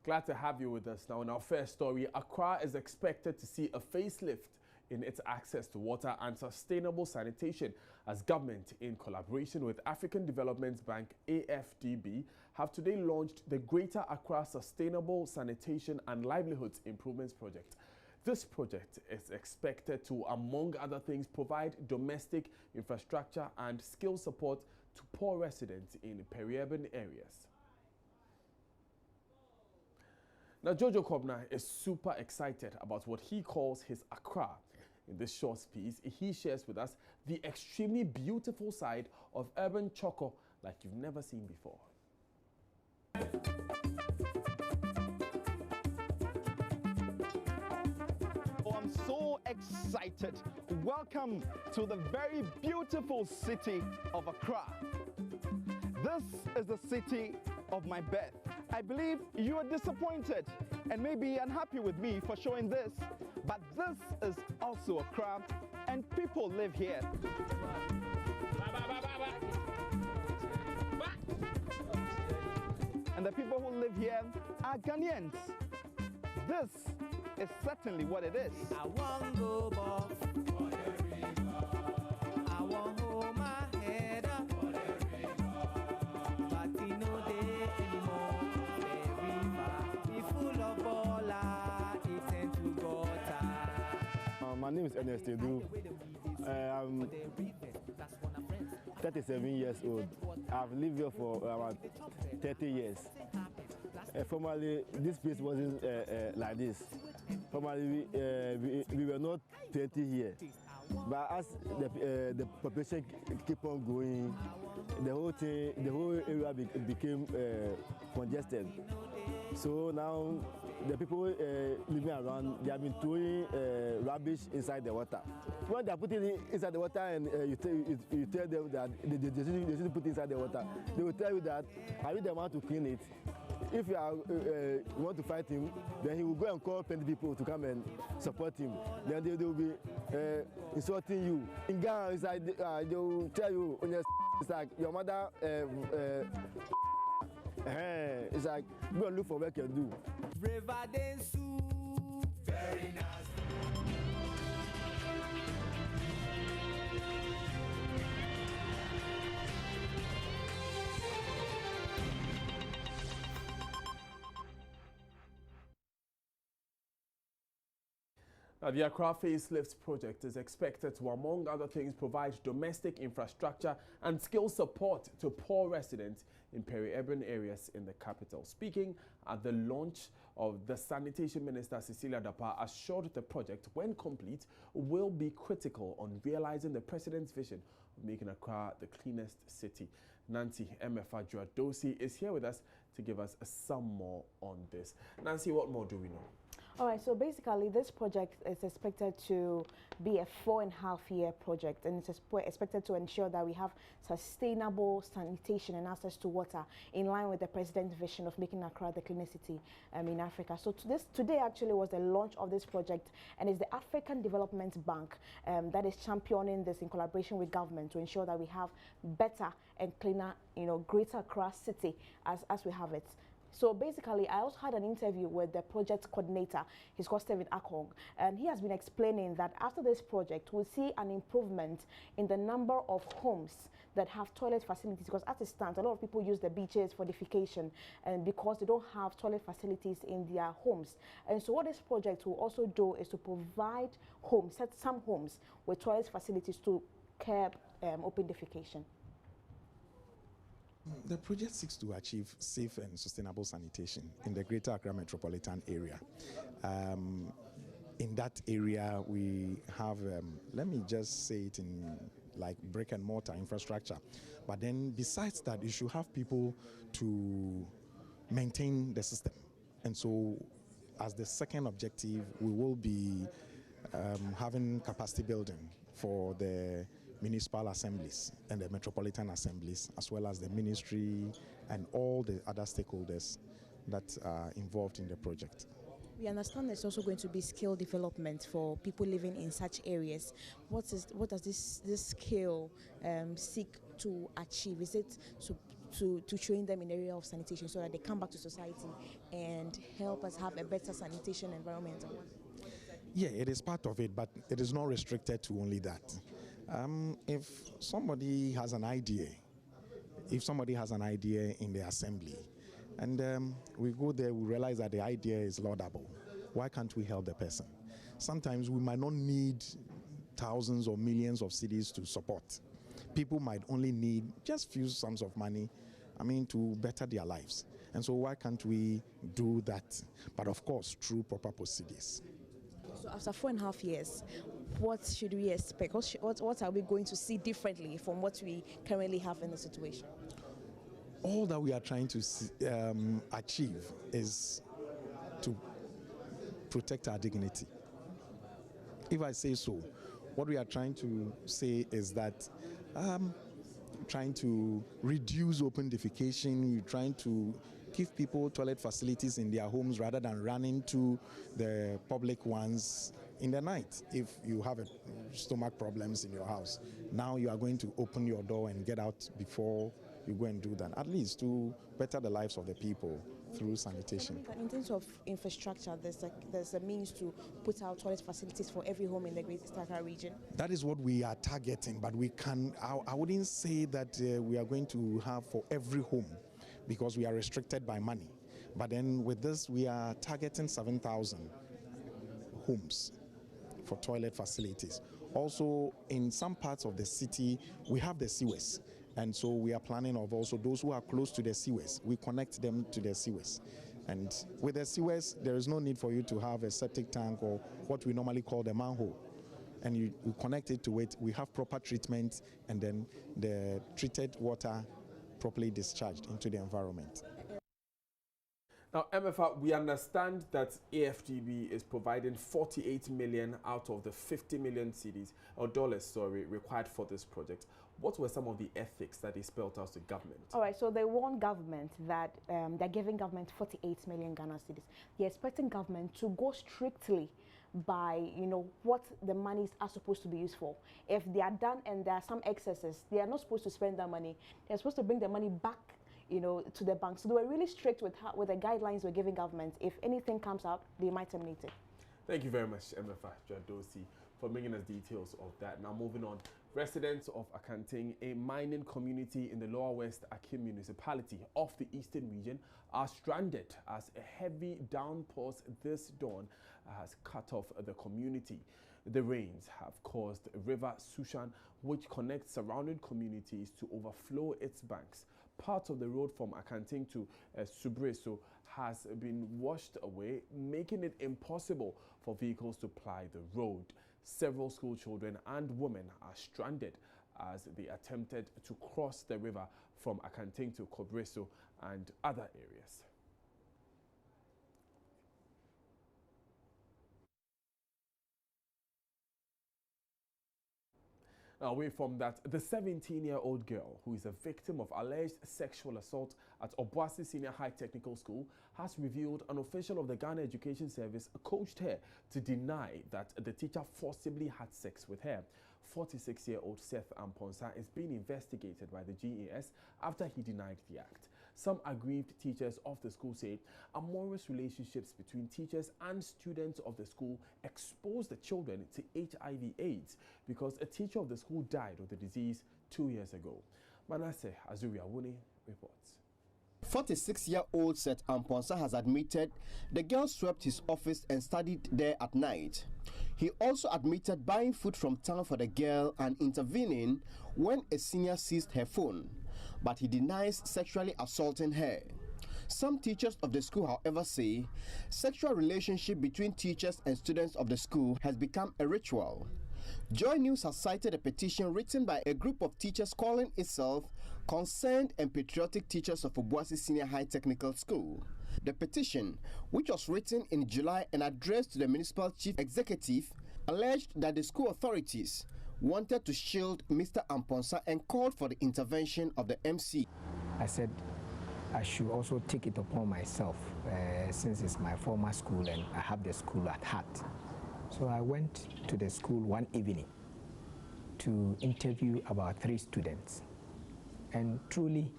Glad to have you with us. Now, in our first story, Accra is expected to see a facelift in its access to water and sustainable sanitation as government, in collaboration with African Development Bank AFDB, have today launched the Greater Accra Sustainable Sanitation and Livelihoods Improvements Project. This project is expected to, among other things, provide domestic infrastructure and skill support to poor residents in peri-urban areas. Now, Jojo Kobna is super excited about what he calls his Accra. In this short piece, he shares with us the extremely beautiful side of urban choco like you've never seen before. Oh, I'm so excited. Welcome to the very beautiful city of Accra. This is the city of my birth. I believe you are disappointed and maybe unhappy with me for showing this, but this is also Accra and people live here. And the people who live here are Ghanaians. This is certainly what it is. I want go off. I want hold my head up. But you know they anymore. The river is full of baller. It tend to gutter. My name is Ernest Edu. I'm 37 years old. I've lived here for about 30 years. Formerly, this place wasn't like this. Formerly, we were not 20 here. But as the population keep on growing, the whole area became congested. So now the people living around, they have been throwing rubbish inside the water. When they are putting it inside the water and you tell them that they shouldn't put it inside the water, they will tell you that are you the one to clean it? If you want to fight him, then he will go and call 20 people to come and support him. Then they will be insulting you. In Ghana, it's like they will tell you, it's like your mother, it's like go and look for work and do. River Densu, very nice. Now, the Accra Facelifts project is expected to, among other things, provide domestic infrastructure and skill support to poor residents in peri-urban areas in the capital. Speaking at the launch of the Sanitation Minister, Cecilia Dapa assured the project, when complete, will be critical on realizing the President's vision of making Accra the cleanest city. Nancy Emefa Juadosi is here with us to give us some more on this. Nancy, what more do we know? All right, so basically this project is expected to be a 4.5-year project, and it's expected to ensure that we have sustainable sanitation and access to water in line with the President's vision of making Accra the cleanest city in Africa. So today actually was the launch of this project, and it's the African Development Bank that is championing this in collaboration with government to ensure that we have better and cleaner, Greater Accra city as we have it. So basically, I also had an interview with the project coordinator. He's called Stephen Akong, and he has been explaining that after this project, we'll see an improvement in the number of homes that have toilet facilities, because as it stands, a lot of people use the beaches for defecation and because they don't have toilet facilities in their homes. And so what this project will also do is to provide some homes with toilet facilities to curb open defecation. The project seeks to achieve safe and sustainable sanitation in the Greater Accra metropolitan area. In that area, we have, let me just say it in like brick and mortar infrastructure. But then besides that, you should have people to maintain the system. And so as the second objective, we will be having capacity building for the municipal assemblies and the metropolitan assemblies, as well as the ministry and all the other stakeholders that are involved in the project. We understand there's also going to be skill development for people living in such areas. What does this skill seek to achieve? Is it to train them in the area of sanitation so that they come back to society and help us have a better sanitation environment. Yeah, it is part of it, but it is not restricted to only that. If somebody has an idea, in the assembly, and we go there, we realize that the idea is laudable, why can't we help the person? Sometimes we might not need thousands or millions of cedis to support. People might only need just few sums of money, to better their lives. And so why can't we do that? But of course, through proper procedures. So after 4.5 years, what should we expect? What are we going to see differently from what we currently have in the situation? All that we are trying to achieve is to protect our dignity. If I say so, what we are trying to say is that trying to reduce open defecation, we're trying to give people toilet facilities in their homes rather than running to the public ones in the night. If you have stomach problems in your house, now you are going to open your door and get out before you go and do that, at least to better the lives of the people through sanitation. In terms of infrastructure, there's a means to put out toilet facilities for every home in the Greater Accra region. That is what we are targeting, but I wouldn't say that we are going to have for every home, because we are restricted by money. But then with this, we are targeting 7,000 homes for toilet facilities. Also, in some parts of the city, we have the sewers. And so we are planning of also those who are close to the sewers, we connect them to the sewers. And with the sewers, there is no need for you to have a septic tank or what we normally call the manhole. And you connect it to it, we have proper treatment, and then the treated water properly discharged into the environment. Now, MFA, we understand that AFDB is providing 48 million out of the 50 million cedis, or dollars, required for this project. What were some of the ethics that they spelled out to government? All right, so they warned government that they're giving government 48 million Ghana cedis. They're expecting government to go strictly by, what the monies are supposed to be used for. If they are done and there are some excesses, they are not supposed to spend that money. They're supposed to bring the money back, to the bank. So they were really strict with the guidelines we're giving government. If anything comes out, they might terminate it. Thank you very much, MFA Jadosi, for bringing us details of that. Now, moving on. Residents of Akanting, a mining community in the Lower West Akim municipality of the Eastern region, are stranded as a heavy downpours this dawn has cut off the community. The rains have caused River Sushan, which connects surrounding communities, to overflow its banks. Part of the road from Akanting to Subreso has been washed away, making it impossible for vehicles to ply the road. Several school children and women are stranded as they attempted to cross the river from Akanting to Subreso and other areas. Now, away from that, the 17-year-old girl who is a victim of alleged sexual assault at Obuasi Senior High Technical School has revealed an official of the Ghana Education Service coached her to deny that the teacher forcibly had sex with her. 46-year-old Seth Amponsa is being investigated by the GAS after he denied the act. Some aggrieved teachers of the school say amorous relationships between teachers and students of the school exposed the children to HIV/AIDS because a teacher of the school died of the disease 2 years ago. Manasseh Azuriawuni reports. 46-year-old Seth Amponsa has admitted the girl swept his office and studied there at night. He also admitted buying food from town for the girl and intervening when a senior seized her phone, but he denies sexually assaulting her. Some teachers of the school, however, say sexual relationship between teachers and students of the school has become a ritual. Joy News has cited a petition written by a group of teachers calling itself Concerned and Patriotic Teachers of Obuasi Senior High Technical School. The petition, which was written in July and addressed to the municipal chief executive, alleged that the school authorities wanted to shield Mr. Amponsa and called for the intervention of the MC. I said I should also take it upon myself since it's my former school and I have the school at heart. So I went to the school one evening to interview about 3 students. And truly,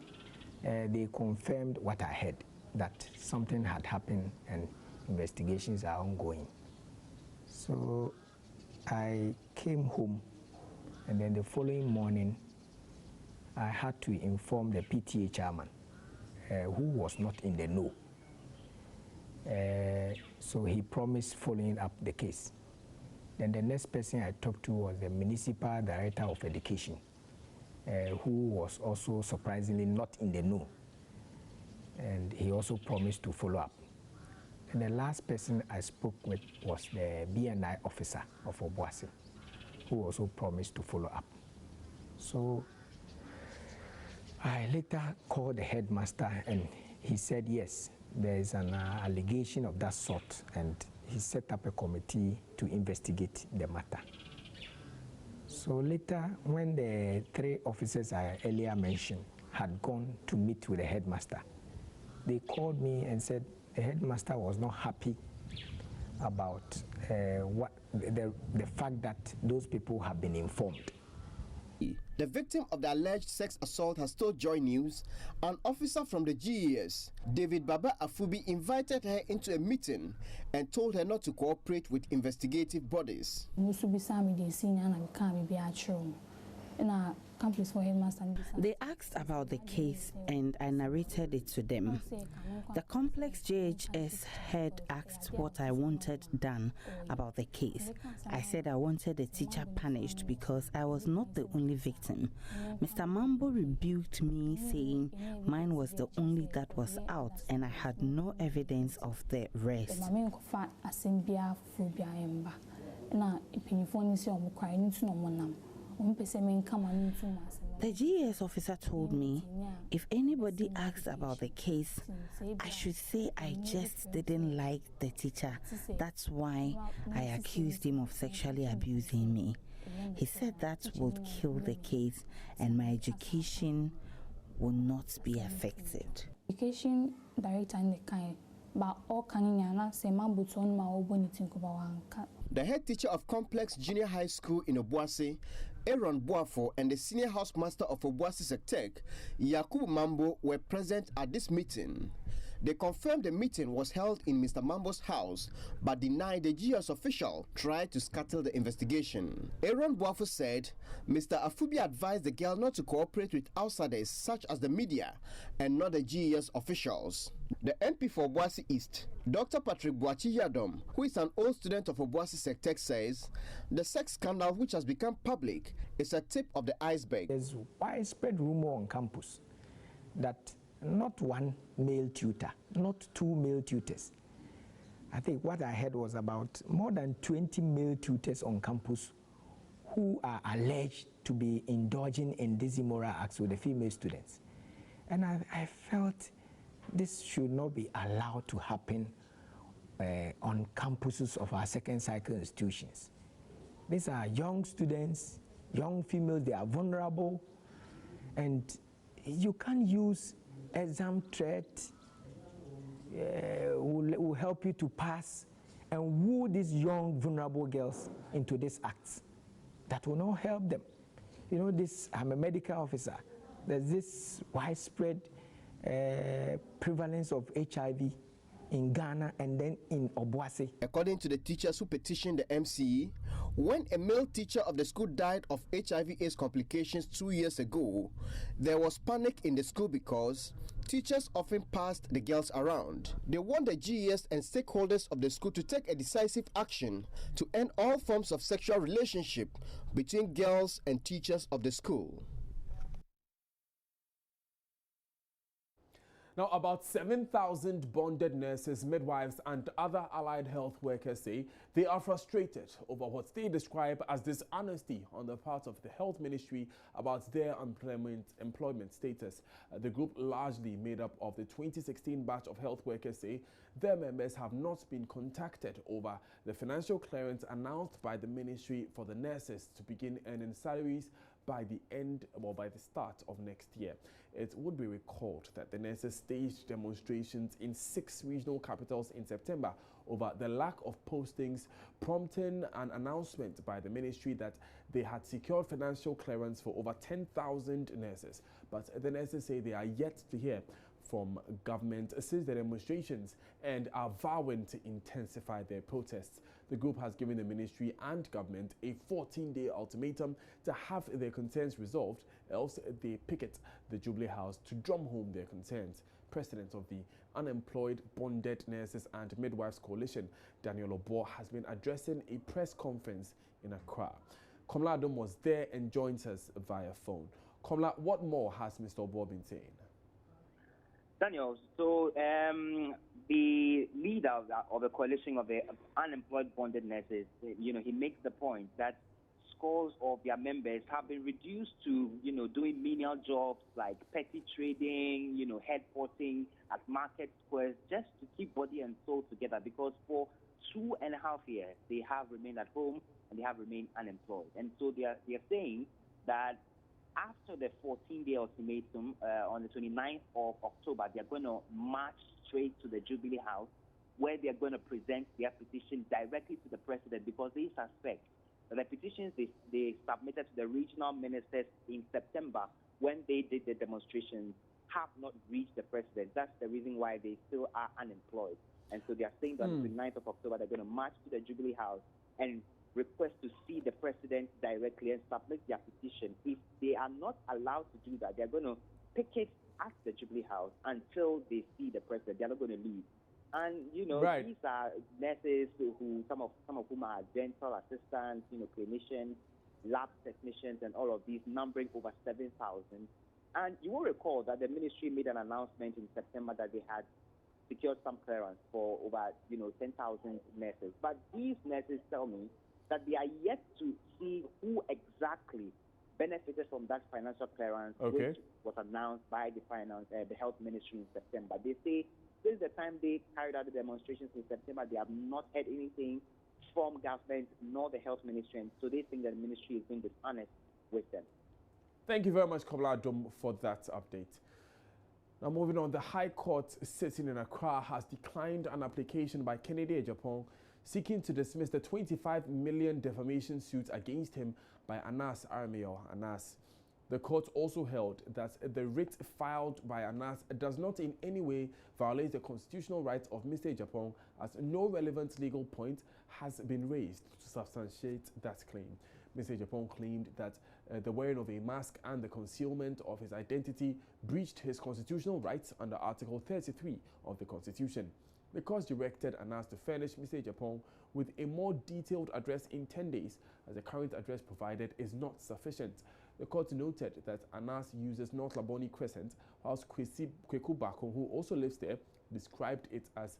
they confirmed what I heard, that something had happened and investigations are ongoing. So I came home, and then the following morning I had to inform the PTA chairman, who was not in the know. So he promised following up the case. Then the next person I talked to was the Municipal Director of Education, who was also surprisingly not in the know. And he also promised to follow up. And the last person I spoke with was the BNI officer of Obuasi, who also promised to follow up. So I later called the headmaster, and he said yes, there is an allegation of that sort, and he set up a committee to investigate the matter. So later, when the 3 officers I earlier mentioned had gone to meet with the headmaster, they called me and said the headmaster was not happy about the fact that those people have been informed. The victim of the alleged sex assault has told Joy News an officer from the GES, David Baba Afubi, invited her into a meeting and told her not to cooperate with investigative bodies. They asked about the case and I narrated it to them. The complex JHS head asked what I wanted done about the case. I said I wanted the teacher punished because I was not the only victim. Mr. Mambo rebuked me, saying mine was the only that was out and I had no evidence of the rest. The GS officer told me if anybody asks about the case, I should say I just didn't like the teacher. That's why I accused him of sexually abusing me. He said that would kill the case and my education will not be affected. Education director in the kind, but all canina say Mambuton ma obonitin kubawanka. The head teacher of Complex Junior High School in Obuasi, Aaron Boafo, and the senior housemaster of Obuasi Sectec, Yakubu Mambo, were present at this meeting. They confirmed the meeting was held in Mr. Mambo's house, but denied the GS official tried to scuttle the investigation. Aaron Boafo said Mr. Afubi advised the girl not to cooperate with outsiders such as the media and not the GS officials. The MP for Obuasi East, Dr. Patrick Boachi Yadom, who is an old student of Obuasi Sectec, says the sex scandal which has become public is a tip of the iceberg. There's widespread rumor on campus that not one male tutor, not 2 male tutors. I think what I heard was about more than 20 male tutors on campus who are alleged to be indulging in these immoral acts with the female students. And I felt this should not be allowed to happen on campuses of our second cycle institutions. These are young students, young females, they are vulnerable, and you can't use exam threat will help you to pass and woo these young vulnerable girls into these acts. That will not help them. You know, I'm a medical officer. There's this widespread prevalence of HIV in Ghana and then in Obuasi. According to the teachers who petitioned the MCE, when a male teacher of the school died of HIV/AIDS complications 2 years ago, there was panic in the school because teachers often passed the girls around. They want the GES and stakeholders of the school to take a decisive action to end all forms of sexual relationship between girls and teachers of the school. Now, about 7,000 bonded nurses, midwives, and other allied health workers say they are frustrated over what they describe as dishonesty on the part of the Health Ministry about their employment status. The group, largely made up of the 2016 batch of health workers, say their members have not been contacted over the financial clearance announced by the ministry for the nurses to begin earning salaries by the start of next year. It would be recalled that the nurses staged demonstrations in 6 regional capitals in September over the lack of postings, prompting an announcement by the ministry that they had secured financial clearance for over 10,000 nurses. but the nurses say they are yet to hear from government since the demonstrations and are vowing to intensify their protests. The group has given the ministry and government a 14-day ultimatum to have their concerns resolved, else they picket the Jubilee House to drum home their concerns. President of the Unemployed Bonded Nurses and Midwives Coalition, Daniel Obo, has been addressing a press conference in Accra. Komla Adom was there and joins us via phone. Komla, what more has Mr. Obo been saying? Daniel, so the leader of the coalition of the unemployed bonded nurses, he makes the point that scores of their members have been reduced to, doing menial jobs like petty trading, head porting at market squares, just to keep body and soul together, because for 2.5 years they have remained at home and they have remained unemployed. And so they are saying that after the 14-day ultimatum on the 29th of October, they're going to march straight to the Jubilee House, where they're going to present their petition directly to the president, because they suspect that the petitions they submitted to the regional ministers in September, when they did the demonstrations, have not reached the president. That's the reason why they still are unemployed. And so they are saying that on the 9th of October, they're going to march to the Jubilee House and request to see the president directly and submit their petition. If they are not allowed to do that, they're going to picket at the Jubilee House until they see the president. They're not going to leave. And these are nurses who some of whom are dental assistants, clinicians, lab technicians, and all of these, numbering over 7,000. And you will recall that the ministry made an announcement in September that they had secured some clearance for over 10,000 nurses. But these nurses tell me that they are yet to see who exactly benefited from that financial clearance, which was announced by the health ministry in September. They say since the time they carried out the demonstrations in September, they have not heard anything from government nor the health ministry, and so they think that the ministry is being dishonest with them. Thank you very much, Komla Adom, for that update. Now moving on, the High Court sitting in Accra has declined an application by Kennedy Japan seeking to dismiss the 25 million defamation suit against him by Anas Armeo Anas. The court also held that the writ filed by Anas does not in any way violate the constitutional rights of Mr. Japan, as no relevant legal point has been raised to substantiate that claim. Mr. Japan claimed that the wearing of a mask and the concealment of his identity breached his constitutional rights under Article 33 of the Constitution. The court directed Anas to furnish Mr. Japan with a more detailed address in 10 days, as the current address provided is not sufficient. The court noted that Anas uses North Laboni Crescent, whilst Kweku Bako, who also lives there, described it as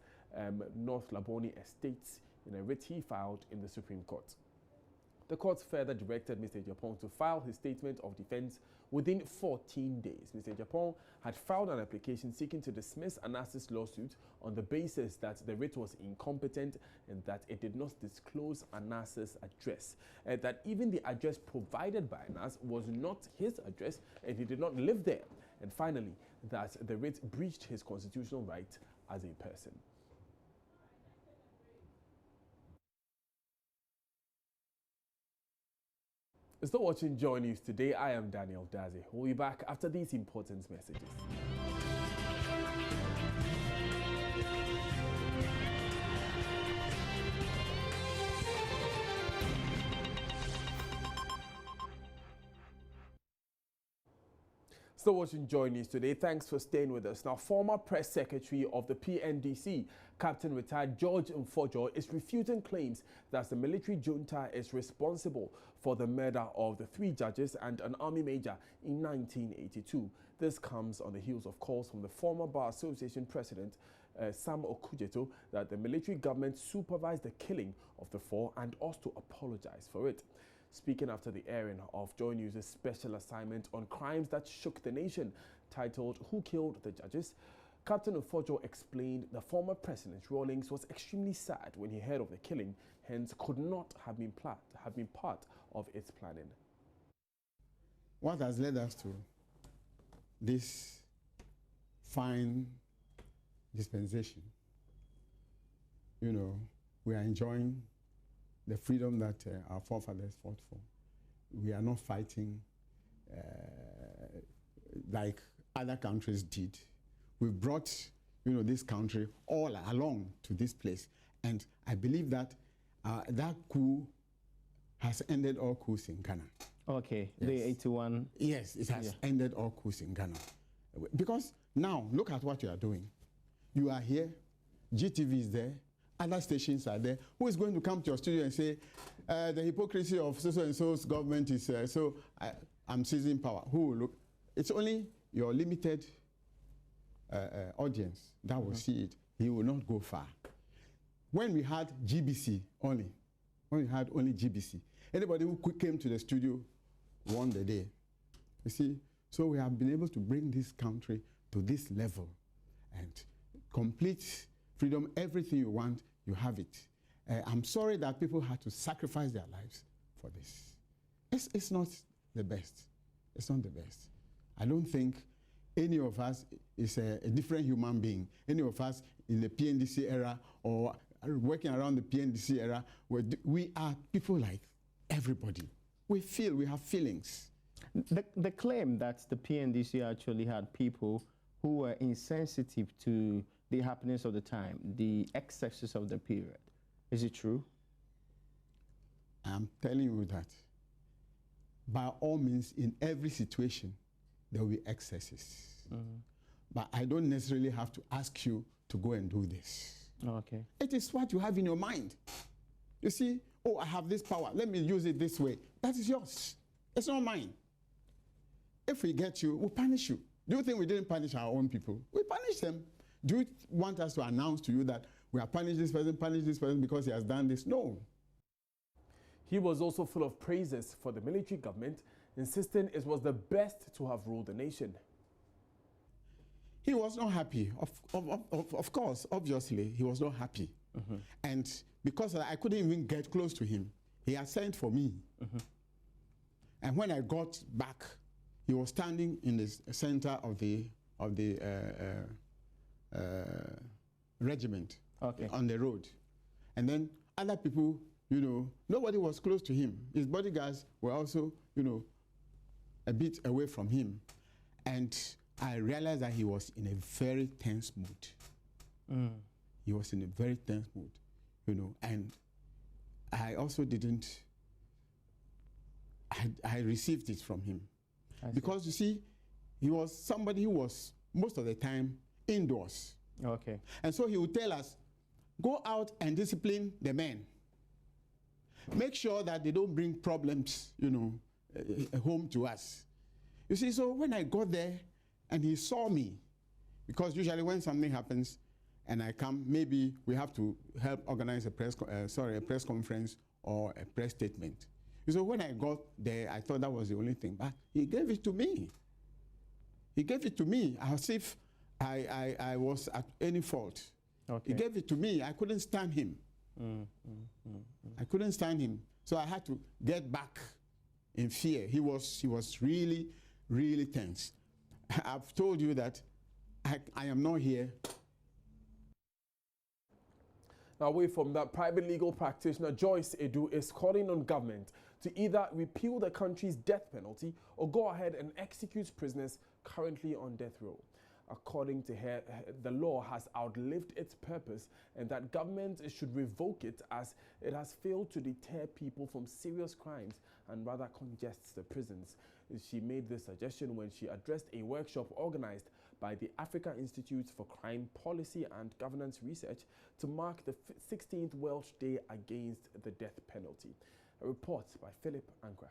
North Laboni Estates in a writ he filed in the Supreme Court. The court further directed Mr. Japan to file his statement of defense within 14 days. Mr. Japan had filed an application seeking to dismiss Anas's lawsuit on the basis that the writ was incompetent and that it did not disclose Anas's address. That even the address provided by Anas was not his address and he did not live there. And finally, that the writ breached his constitutional right as a person. Still watching Joy News today. I am Daniel Daze. We'll be back after these important messages. Still watching Joy News today. Thanks for staying with us. Now, former press secretary of the PNDC, Captain retired George Mfojo, is refuting claims that the military junta is responsible for the murder of the 3 judges and an army major in 1982. This comes on the heels of calls from the former Bar Association president, Sam Okujeto, that the military government supervised the killing of the 4 and ought to apologize for it. Speaking after the airing of Joy News' special assignment on crimes that shook the nation, titled Who Killed the Judges?, Captain Mfojo explained the former President Rawlings was extremely sad when he heard of the killing, hence could not have been part of its planning. What has led us to this fine dispensation? We are enjoying the freedom that our forefathers fought for. We are not fighting like other countries did. We brought, this country all along to this place. And I believe that that coup has ended all coups in Ghana. Okay, yes. the 81. Yes, it has ended all coups in Ghana. Because now, look at what you are doing. You are here, GTV is there, other stations are there. Who is going to come to your studio and say, the hypocrisy of so-and-so's government is, I'm seizing power? Who will look? It's only your limited audience that will see it. He will not go far. When we had GBC only, GBC, anybody who came to the studio won the day. You see, so we have been able to bring this country to this level and complete freedom. Everything you want, you have it. I'm sorry that people had to sacrifice their lives for this. It's not the best. It's not the best. I don't think any of us is a different human being. Any of us in the PNDC era or working around the PNDC era, we are people like everybody. We feel, we have feelings. The claim that the PNDC actually had people who were insensitive to the happenings of the time, the excesses of the period. Is it true? I'm telling you that by all means, in every situation, there will be excesses. But I don't necessarily have to ask you to go and do this. Okay. It is what you have in your mind. You see, I have this power, let me use it this way. That is yours. It's not mine. If we get you, we'll punish you. Do you think we didn't punish our own people? We punish them. Do you want us to announce to you that we have punished this person because he has done this? No. He was also full of praises for the military government, insisting it was the best to have ruled the nation. He was not happy. Of course, obviously, he was not happy. And because I couldn't even get close to him, he had sent for me. And when I got back, he was standing in the center of the regiment on the road. And then other people, nobody was close to him. His bodyguards were also, a bit away from him. And I realized that he was in a very tense mood. He was in a very tense mood, and I also didn't, I received it from him. Because you see, he was somebody who was most of the time indoors. Okay. And so he would tell us, go out and discipline the men. Make sure that they don't bring problems, home to us. You see, so when I got there and he saw me, because usually when something happens and I come, maybe we have to help organize a press conference or a press statement. So when I got there, I thought that was the only thing. But he gave it to me. He gave it to me as if I was at any fault. Okay. He gave it to me. I couldn't stand him. I couldn't stand him. So I had to get back in fear. He was really, really tense. I've told you that I am not here. Now, away from that, private legal practitioner Joyce Edu is calling on government to either repeal the country's death penalty or go ahead and execute prisoners currently on death row. According to her, the law has outlived its purpose and that government should revoke it as it has failed to deter people from serious crimes and rather congests the prisons. She made this suggestion when she addressed a workshop organized by the Africa Institute for Crime Policy and Governance Research to mark the 16th World Day Against the Death Penalty. A report by Philip Ankra.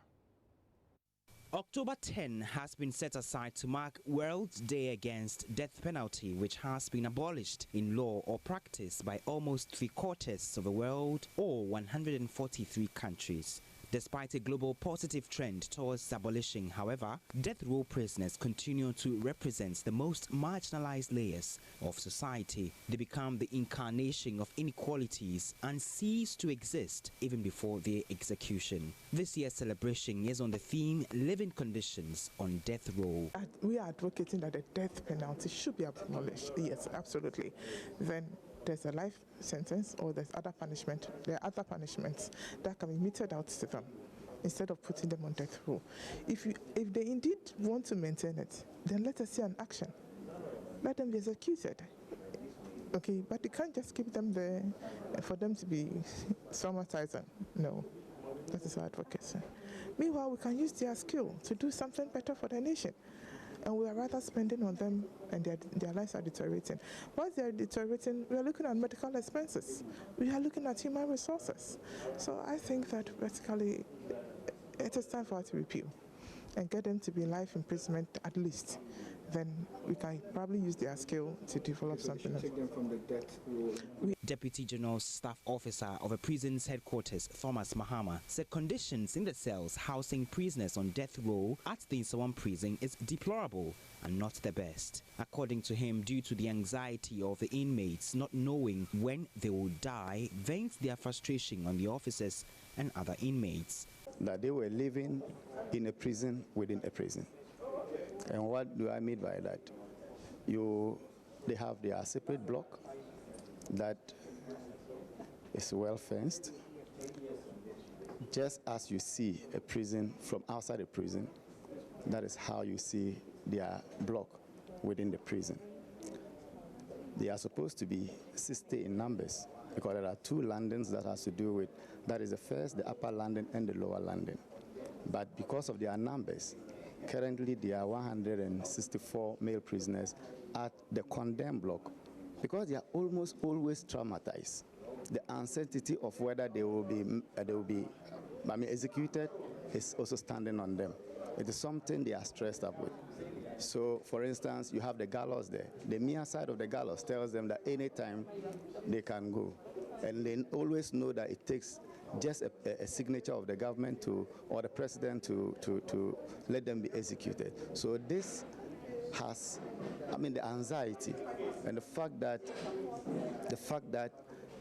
October 10 has been set aside to mark World Day Against Death Penalty, which has been abolished in law or practice by almost 3/4 of the world, or 143 countries. Despite a global positive trend towards abolition, however, death row prisoners continue to represent the most marginalized layers of society. They become the incarnation of inequalities and cease to exist even before their execution. This year's celebration is on the theme Living Conditions on Death Row. We are advocating that the death penalty should be abolished. Yes, absolutely. Then there's a life sentence or there's other punishment. There are other punishments that can be meted out to them. instead of putting them on death row. If they indeed want to maintain it, then let us see an action. Let them be executed. Okay, but you can't just keep them there for them to be traumatized. No, that is our advocacy. Meanwhile, we can use their skill to do something better for the nation. And we are rather spending on them, and their lives are deteriorating. Once they are deteriorating, we are looking at medical expenses. We are looking at human resources. So I think that basically it is time for us to repeal and get them to be life imprisonment at least. Then we can probably use their skill to develop something else. Take them from the death row. Deputy General Staff Officer of a prison's headquarters, Thomas Mahama, said conditions in the cells housing prisoners on death row at the Nsawam prison is deplorable and not the best. According to him, due to the anxiety of the inmates not knowing when they will die, vents their frustration on the officers and other inmates. That they were living in a prison within a prison. And what do I mean by that? They have their separate block that is well fenced. Just as you see a prison from outside a prison, that is how you see their block within the prison. They are supposed to be 60 in numbers because there are two landings that has to do with, that is the first, the upper landing and the lower landing. But because of their numbers, currently, there are 164 male prisoners at the condemned block because they are almost always traumatized. The uncertainty of whether they will be executed is also standing on them. It is something they are stressed up with. So, for instance, you have the gallows there. The mere side of the gallows tells them that anytime they can go. And they always know that it takes just a signature of the government or the president to let them be executed. So this has, the anxiety and the fact that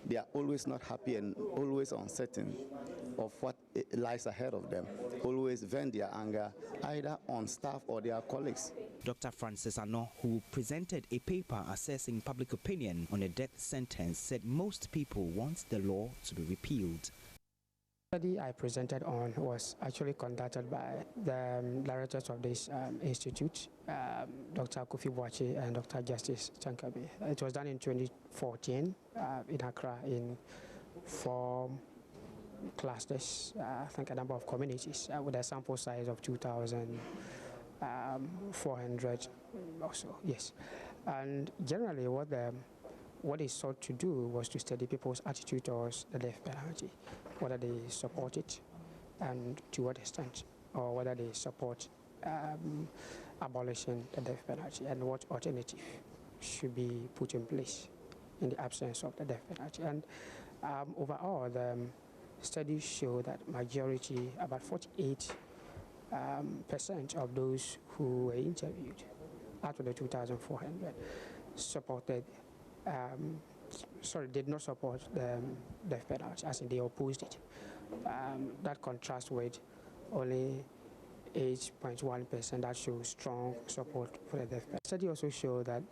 they are always not happy and always uncertain of what lies ahead of them, always vent their anger either on staff or their colleagues. Dr. Francis Ano, who presented a paper assessing public opinion on a death sentence, said most people want the law to be repealed. The study I presented on was actually conducted by the directors of this institute, Dr. Kofi Boache and Dr. Justice Chankabi. It was done in 2014 in Accra in 4 clusters, I think a number of communities, with a sample size of 2,400 or so, yes. And generally what they sought to do was to study people's attitude towards the death penalty, whether they support it and to what extent, or whether they support abolishing the death penalty and what alternative should be put in place in the absence of the death penalty. And overall, the studies show that majority, about 48% of those who were interviewed out of the 2,400 supported did not support the death penalty, as in they opposed it. That contrasts with only 8.1% that shows strong support for the death penalty. The study also showed that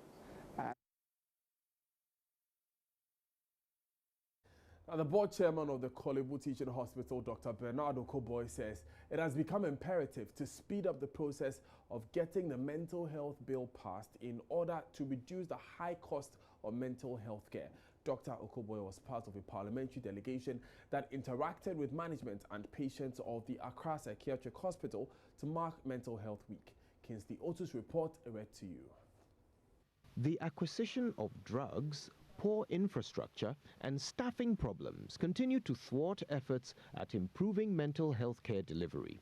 Now, the board chairman of the Kolebu Teaching Hospital, Dr. Bernard Okoboy, says it has become imperative to speed up the process of getting the mental health bill passed in order to reduce the high cost of mental health care. Dr. Okoboy was part of a parliamentary delegation that interacted with management and patients of the Accra Psychiatric Hospital to mark Mental Health Week. Kingsley Otu's report read to you. The acquisition of drugs, poor infrastructure and staffing problems continue to thwart efforts at improving mental health care delivery.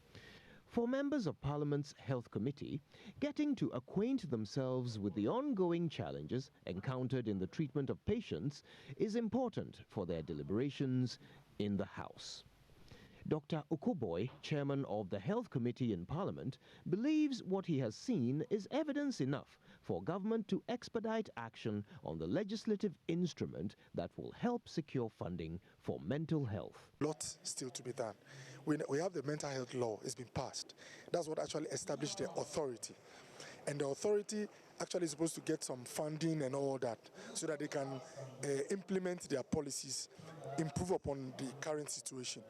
For members of Parliament's Health Committee, getting to acquaint themselves with the ongoing challenges encountered in the treatment of patients is important for their deliberations in the House. Dr. Okoboy, chairman of the Health Committee in Parliament, believes what he has seen is evidence enough for government to expedite action on the legislative instrument that will help secure funding for mental health. Lots still to be done. We have the mental health law, it's been passed. That's what actually established the authority. And the authority actually is supposed to get some funding and all that so that they can implement their policies, improve upon the current situation.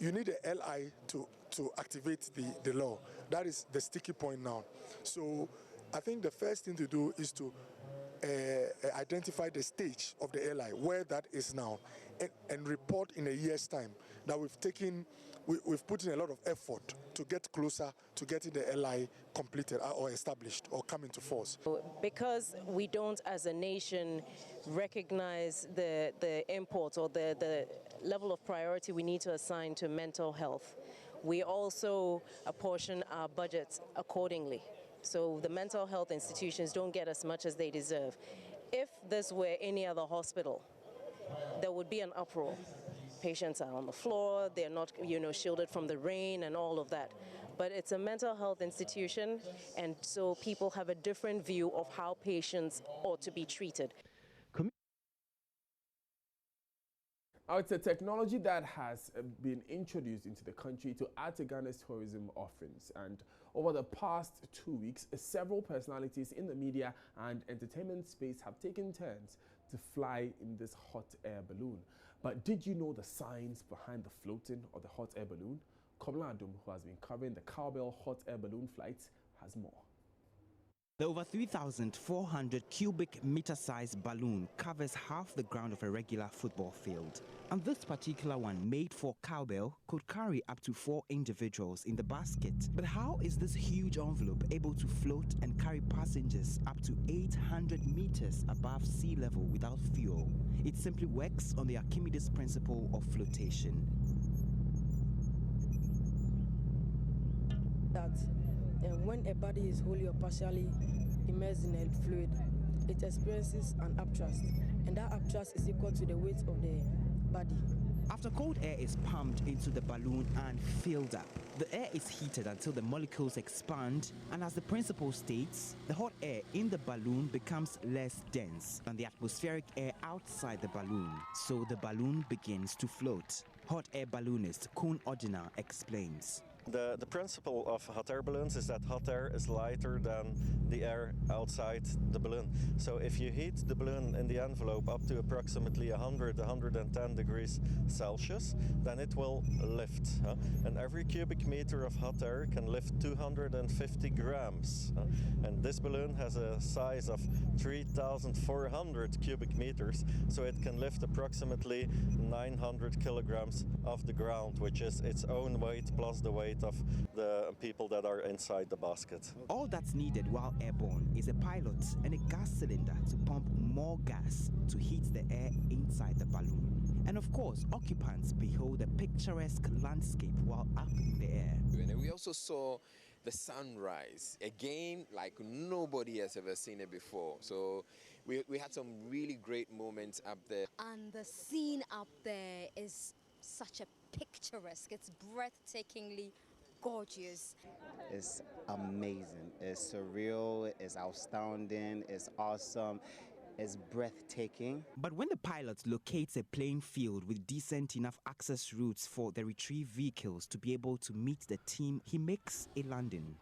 you need a LI to activate the law. That is the sticky point now. So I think the first thing to do is to identify the stage of the LI, where that is now, and report in a year's time that we've put in a lot of effort to get closer to getting the LI completed or established or come into force. Because we don't as a nation recognize the import or the level of priority we need to assign to mental health, we also apportion our budgets accordingly. So the mental health institutions don't get as much as they deserve. If this were any other hospital, there would be an uproar. Patients are on the floor, they're not, shielded from the rain and all of that. But it's a mental health institution, and so people have a different view of how patients ought to be treated. Now, it's a technology that has been introduced into the country to add to Ghana's tourism offerings. And over the past 2 weeks, several personalities in the media and entertainment space have taken turns to fly in this hot air balloon. But did you know the science behind the floating of the hot air balloon? Komla Adum, who has been covering the cowbell hot air balloon flights, has more. The over 3,400 cubic meter sized balloon covers half the ground of a regular football field. And this particular one, made for cowbell, could carry up to 4 individuals in the basket. But how is this huge envelope able to float and carry passengers up to 800 meters above sea level without fuel? It simply works on the Archimedes principle of flotation. When a body is wholly or partially immersed in a fluid, it experiences an upthrust, and that upthrust is equal to the weight of the body. After cold air is pumped into the balloon and filled up, the air is heated until the molecules expand, and as the principle states, the hot air in the balloon becomes less dense than the atmospheric air outside the balloon, so the balloon begins to float. Hot air balloonist Kun Odina explains. The principle of hot air balloons is that hot air is lighter than the air outside the balloon. So if you heat the balloon in the envelope up to approximately 110 degrees Celsius, then it will lift. And every cubic meter of hot air can lift 250 grams. And this balloon has a size of 3,400 cubic meters, so it can lift approximately 900 kilograms off the ground, which is its own weight plus the weight of the people that are inside the basket. All that's needed while airborne is a pilot and a gas cylinder to pump more gas to heat the air inside the balloon. And of course, occupants behold a picturesque landscape while up in the air. And we also saw the sunrise, again, like nobody has ever seen it before. So we had some really great moments up there. And the scene up there is such a picturesque, it's breathtakingly gorgeous. It's amazing, it's surreal, it's astounding, it's awesome, it's breathtaking. But when the pilot locates a playing field with decent enough access routes for the retrieve vehicles to be able to meet the team, he makes a landing.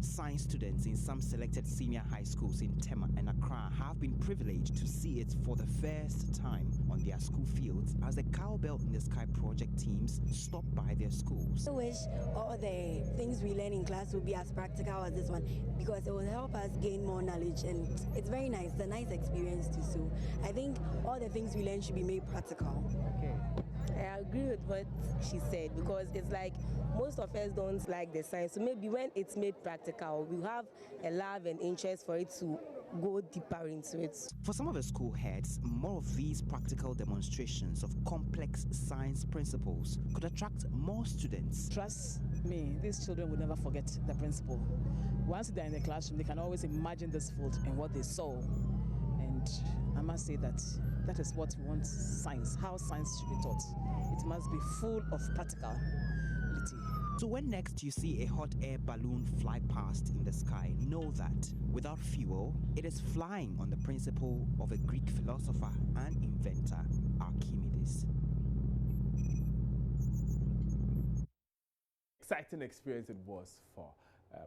Science students in some selected senior high schools in Tema and Accra have been privileged to see it for the first time on their school fields as the Cowbell in the Sky project teams stop by their schools. I wish all the things we learn in class would be as practical as this one, because it will help us gain more knowledge, and it's very nice. It's a nice experience too. So I think all the things we learn should be made practical. Okay. I agree with what she said, because it's like most of us don't like the science. So maybe when it's made practical, we have a love and interest for it to go deeper into it. For some of the school heads, more of these practical demonstrations of complex science principles could attract more students. Trust me, these children will never forget the principle. Once they're in the classroom, they can always imagine this field and what they saw. And I must say that that is what we want science, how science should be taught. It must be full of practicality. So when next you see a hot air balloon fly past in the sky, know that without fuel, it is flying on the principle of a Greek philosopher and inventor, Archimedes. Exciting experience it was for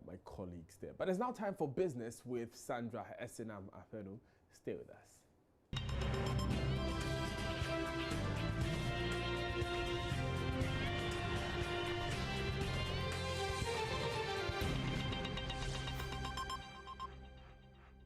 my colleagues there. But it's now time for business with Sandra Esinam Afenu. Stay with us. Thank you.